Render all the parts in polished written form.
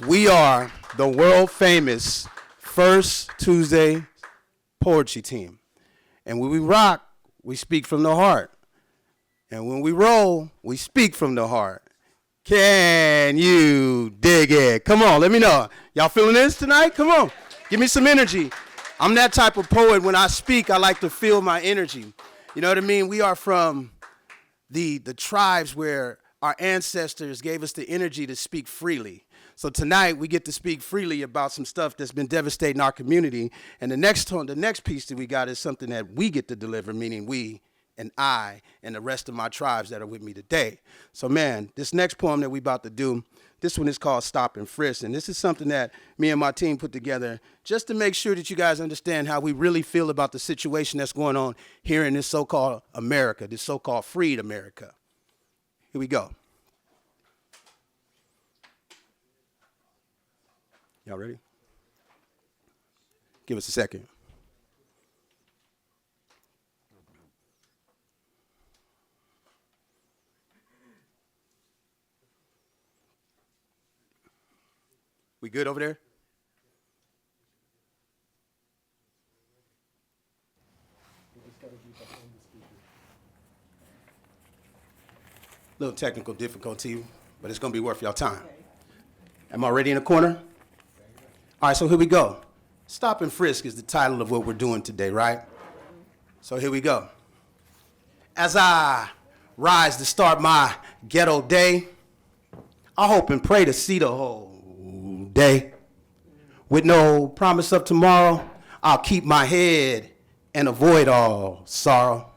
We are the world famous First Tuesday poetry team. And when we rock, we speak from the heart. And when we roll, we speak from the heart. Can you dig it? Come on, let me know. Y'all feeling this tonight? Come on, give me some energy. I'm that type of poet. When I speak, I like to feel my energy. You know what I mean? We are from the tribes where our ancestors gave us the energy to speak freely. So tonight we get to speak freely about some stuff that's been devastating our community. And the next piece that we got is something that we get to deliver, meaning we and I and the rest of my tribes that are with me today. So man, this next poem that we about to do, this one is called Stop and Frisk. And this is something that me and my team put together just to make sure that you guys understand how we really feel about the situation that's going on here in this so-called America, this so-called freed America. Here we go. Y'all ready? Give us a second. We good over there? Little technical difficulty, but it's gonna be worth y'all time. Am I ready in the corner? All right, so here we go. Stop and Frisk is the title of what we're doing today, right? So here we go. As I rise to start my ghetto day, I hope and pray to see the whole day. With no promise of tomorrow, I'll keep my head and avoid all sorrow.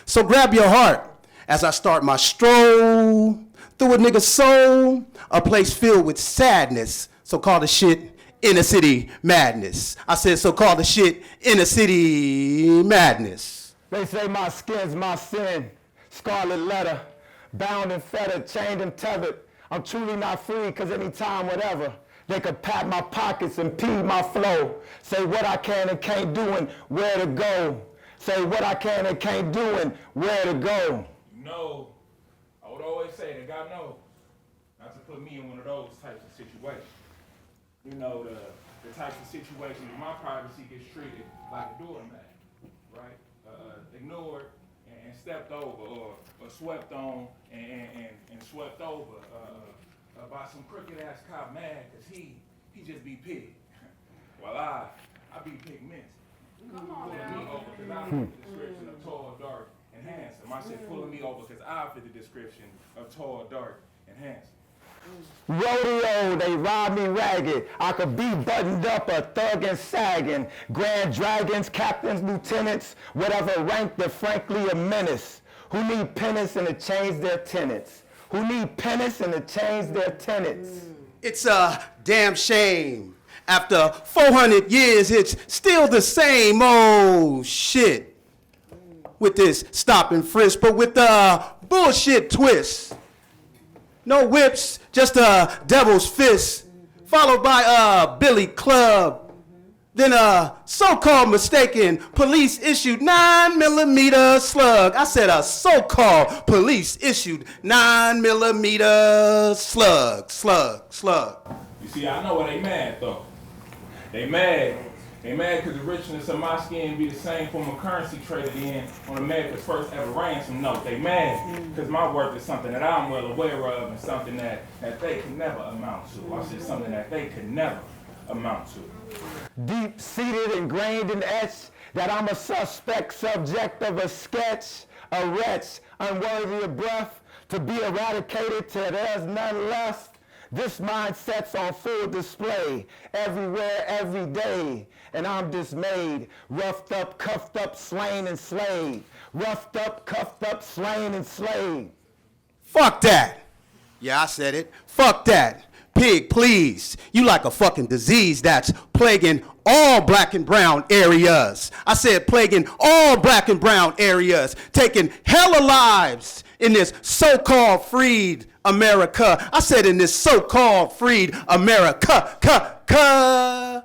So grab your heart as I start my stroll through a nigga's soul, a place filled with sadness, so call the shit inner city madness. I said, so call the shit inner city madness. They say my skin's my sin, scarlet letter, bound and fettered, chained and tethered. I'm truly not free, cause anytime, whatever, they could pat my pockets and pee my flow. Say what I can and can't do and where to go. Say what I can and can't do and where to go. You know, I would always say that God knows not to put me in one of those types of situations. You know, the types of situations where my privacy gets treated like a doormat, right? Ignored and stepped over or swept on and swept over by some crooked ass cop mad because he just be pig. While I be pigmented. Come on now. Me over because I fit the description of tall, dark, and handsome. I said pulling me over because I fit the description of tall, dark, and handsome. Rodeo, they rob me ragged. I could be buttoned up, a thug and sagging. Grand dragons, captains, lieutenants, whatever rank, they're frankly a menace. Who need penance and to change their tenets? Who need penance and to change their tenets? It's a damn shame. After 400 years, it's still the same old shit. With this stop and frisk, but with the bullshit twist. No whips, just a devil's fist, followed by a billy club. Then a so-called mistaken police issued 9mm slug. I said a so-called police issued 9mm slug. You see, I know why they mad though. They mad because the richness of my skin be the same form of currency traded in on America's first ever ransom note. They mad because my worth is something that I'm well aware of and something that they can never amount to. I said something that they could never amount to. Deep-seated, ingrained and etched, that I'm a suspect, subject of a sketch, a wretch, unworthy of breath, to be eradicated till there's none left. This mindset's on full display, everywhere, every day, and I'm dismayed, roughed up, cuffed up, slain and slayed, roughed up, cuffed up, slain and slayed. Fuck that. Yeah, I said it. Fuck that. Pig, please. You like a fucking disease that's plaguing all black and brown areas. I said plaguing all black and brown areas, taking hella lives in this so-called freed America. I said in this so-called freed America. Yeah.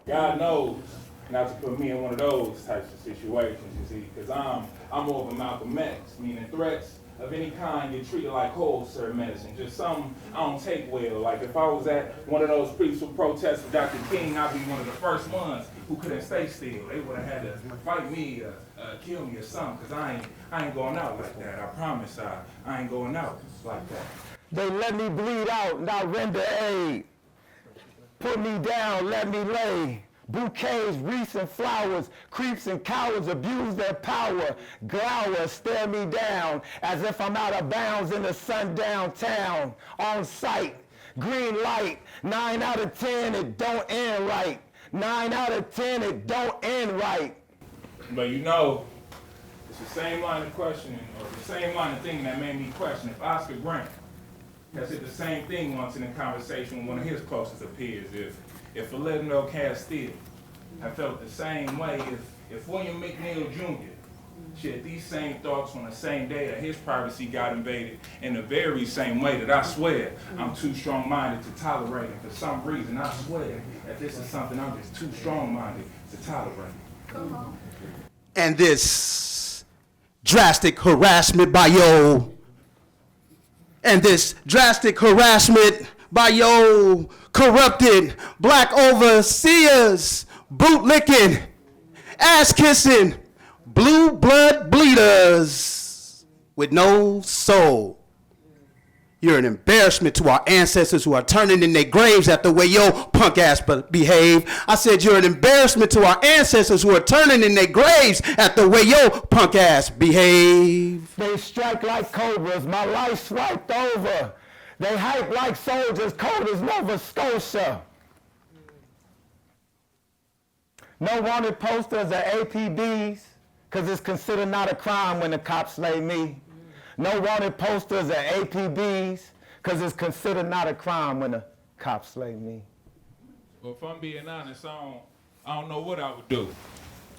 God knows not to put me in one of those types of situations, you see, because I'm more of a Malcolm X, meaning threats of any kind get treated like cold sir medicine. Just something I don't take well. Like if I was at one of those peaceful protests with Dr. King, I'd be one of the first ones who couldn't stay still. They would have had to fight me, kill me or something, because I ain't going out like that. I promise I ain't going out like that. They let me bleed out, not render aid. Put me down, let me lay. Bouquets, wreaths, and flowers, creeps and cowards abuse their power, glower, stare me down, as if I'm out of bounds in the sundown town. On sight, green light, 9 out of 10, it don't end right. 9 out of 10, it don't end right. But you know, it's the same line of questioning, or the same line of thinking that made me question if Oscar Grant has said the same thing once in a conversation with one of his closest peers. If Philando Castile had felt the same way, if William McNeil Jr. shared these same thoughts on the same day that his privacy got invaded in the very same way that I swear I'm too strong-minded to tolerate, and for some reason I swear that this is something I'm just too strong-minded to tolerate. Come on. And this drastic harassment by your corrupted black overseers, boot-licking, ass-kissing, blue blood bleeders with no soul. You're an embarrassment to our ancestors who are turning in their graves at the way your punk ass behave. I said you're an embarrassment to our ancestors who are turning in their graves at the way your punk ass behave. They strike like cobras, my life swiped over. They hype like soldiers, cold as Nova Scotia. No wanted posters or APBs, because it's considered not a crime when the cops slay me. No wanted posters or APBs, because it's considered not a crime when the cops slay me. Well, if I'm being honest, I don't know what I would do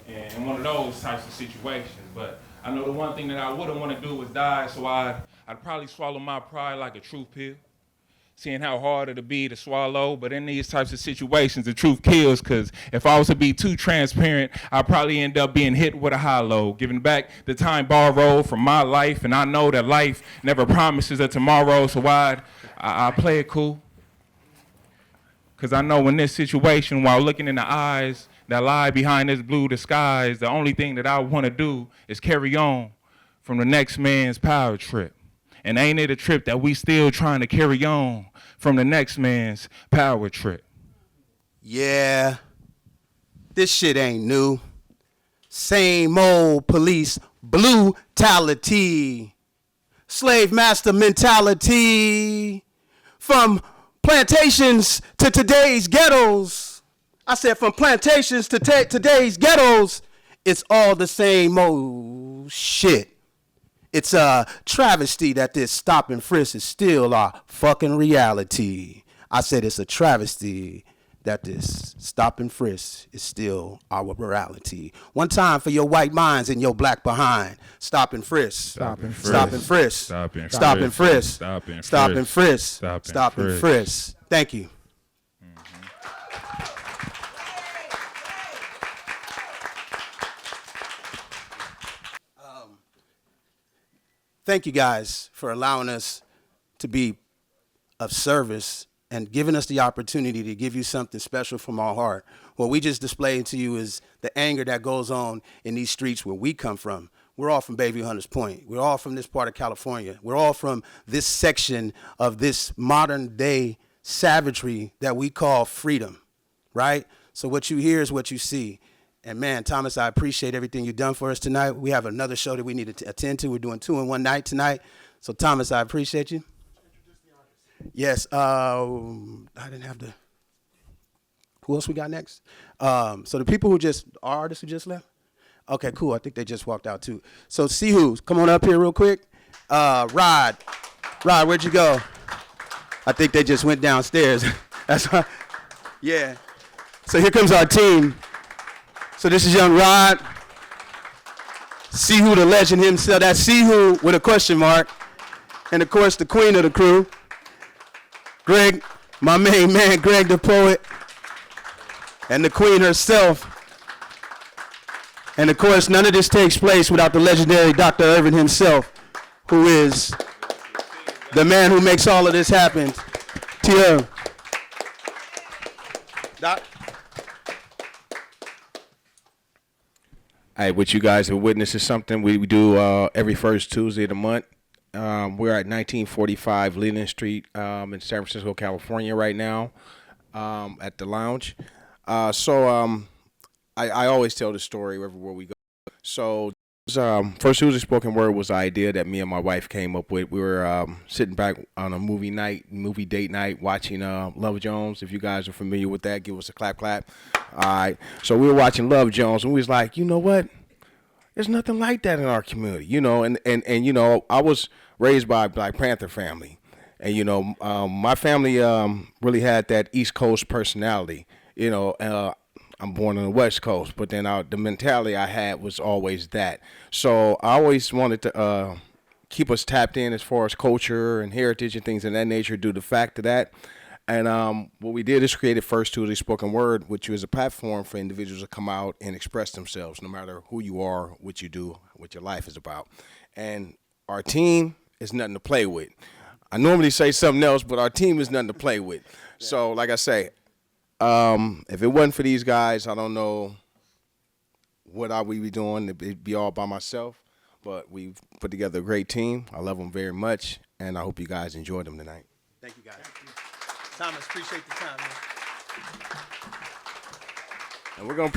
in one of those types of situations. But I know the one thing that I wouldn't want to do was die, so I'd probably swallow my pride like a truth pill, seeing how hard it'll be to swallow. But in these types of situations, the truth kills, because if I was to be too transparent, I'd probably end up being hit with a hollow, giving back the time borrowed from my life. And I know that life never promises a tomorrow, so I play it cool. Because I know in this situation, while looking in the eyes that lie behind this blue disguise, the only thing that I want to do is carry on from the next man's power trip. And ain't it a trip that we still trying to carry on from the next man's power trip? Yeah, this shit ain't new. Same old police brutality, slave master mentality, from plantations to today's ghettos. I said from plantations to today's ghettos, it's all the same old shit. It's a travesty that this stop and frisk is still our fucking reality. I said it's a travesty that this stop and frisk is still our morality. One time for your white minds and your black behind. Stop and frisk. Stop and frisk. Stop and frisk. Stop and frisk. Stop and frisk. Stop and Stop and frisk. Stop and frisk. Thank you. Thank you guys for allowing us to be of service and giving us the opportunity to give you something special from our heart. What we just displayed to you is the anger that goes on in these streets where we come from. We're all from Bayview, Hunters Point. We're all from this part of California. We're all from this section of this modern day savagery that we call freedom, right? So what you hear is what you see. And man, Thomas, I appreciate everything you've done for us tonight. We have another show that we need to attend to. We're doing 2 in 1 night tonight. So Thomas, I appreciate you. Yes, I didn't have the, who else we got next? So the people who just, our artists who just left? Okay, cool, I think they just walked out too. So Sihu, come on up here real quick. Rod, where'd you go? I think they just went downstairs. That's right, yeah. So here comes our team. So this is young Rod. Sihu, the legend himself. That's Sihu with a question mark. And of course, the queen of the crew. Greg, my main man, Greg the poet. And the queen herself. And of course, none of this takes place without the legendary Dr. Irving himself, who is the man who makes all of this happen. Terrell. Doc? Hey, what you guys have witnessed is something we do every first Tuesday of the month. We're at 1945 Leland Street in San Francisco, California right now at the lounge. I always tell the story everywhere we go. So First Tuesday Spoken Word was the idea that me and my wife came up with. We were sitting back on a movie date night, watching Love Jones. If you guys are familiar with that, give us a clap. All right. So we were watching Love Jones, and we was like, you know what? There's nothing like that in our community, you know. And you know, I was raised by a Black Panther family, and you know, my family really had that East Coast personality. You know, I'm born on the West Coast, but then the mentality I had was always that. So I always wanted to keep us tapped in as far as culture and heritage and things of that nature due to the fact of that. And what we did is created First Tuesday Spoken Word, which is a platform for individuals to come out and express themselves, no matter who you are, what you do, what your life is about. And our team is nothing to play with. I normally say something else, but our team is nothing to play with. Yeah. So, like I say, if it wasn't for these guys, I don't know what I would be doing. It'd be all by myself. But we've put together a great team. I love them very much, and I hope you guys enjoyed them tonight. Thank you, guys. Thomas, appreciate the time, man. And we're going to